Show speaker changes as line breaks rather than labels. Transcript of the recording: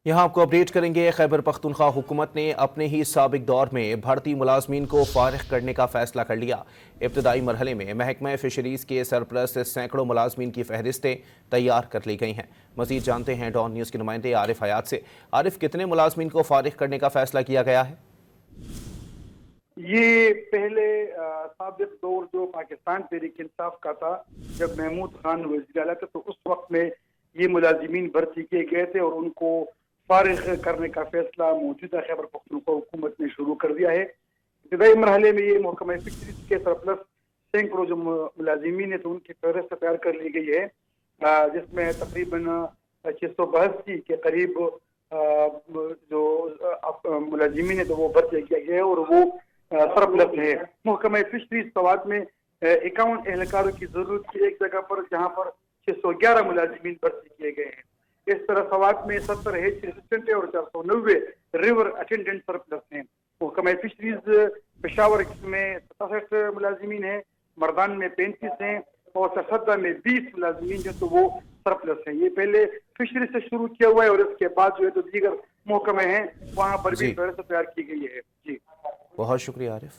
यहाँ आपको अपडेट करेंगे। खैबर पख्तूनख्वा हुकूमत ने अपने ही साबिक दौर में भर्ती मुलाजमीन को फारिग करने का फैसला कर लिया। इब्तदाई मरहले में महकमा फिशरीज के सरपरस्त सैकड़ों मुलाजमीन की फहरिस्तें तैयार कर ली गई हैं। मजीद जानते हैं डॉन न्यूज़ के नुमाइंदे आरिफ हयात से। आरिफ, कितने मुलाजमीन को फारिग करने का फैसला किया गया है?
ये पहले साबिक दौर जो पाकिस्तान तहरीक इंसाफ का था, जब महमूद खान वज़ीर आला थे, तो उस वक्त में ये मुलाजिमीन भर्ती किए गए थे और उनको फारिग करने का फैसला मौजूदा खैबर पख्तूनख्वा हुकूमत ने शुरू कर दिया है। इब्तदाई मरहले में ये महकमा फिशरीज के सरप्लस सैकड़ों जो मुलाजिमीन है तो उनकी फहरिस्त तैयार कर ली गई है, जिसमें तकरीबन 682 के करीब जो मुलाजिमीन है तो वो भर्ती किया गया है और वो सरप्लस है। महकमा फिशरीज सवात में 51 एहलकारों की जरूरत की एक जगह पर, जहाँ पर 611 मुलाजिमीन भर्ती किए गए हैं। इस तरह सवात में 70 हेड असिस्टेंट है और 490 रिवर अटेंडेंट सरप्लस हैं। महकमा फिशरीज पेशावर में 67 मुलाजिमीन है, मर्दान में 35 हैं और सरसदा में 20 मुलाजिमीन जो तो वो सरप्लस हैं। ये पहले फिशरी से शुरू किया हुआ है और इसके बाद जो है तो दीगर महकमे हैं वहाँ पर भी
जी,
फहरिस्त तैयार की गई है। जी,
बहुत शुक्रिया आरिफ।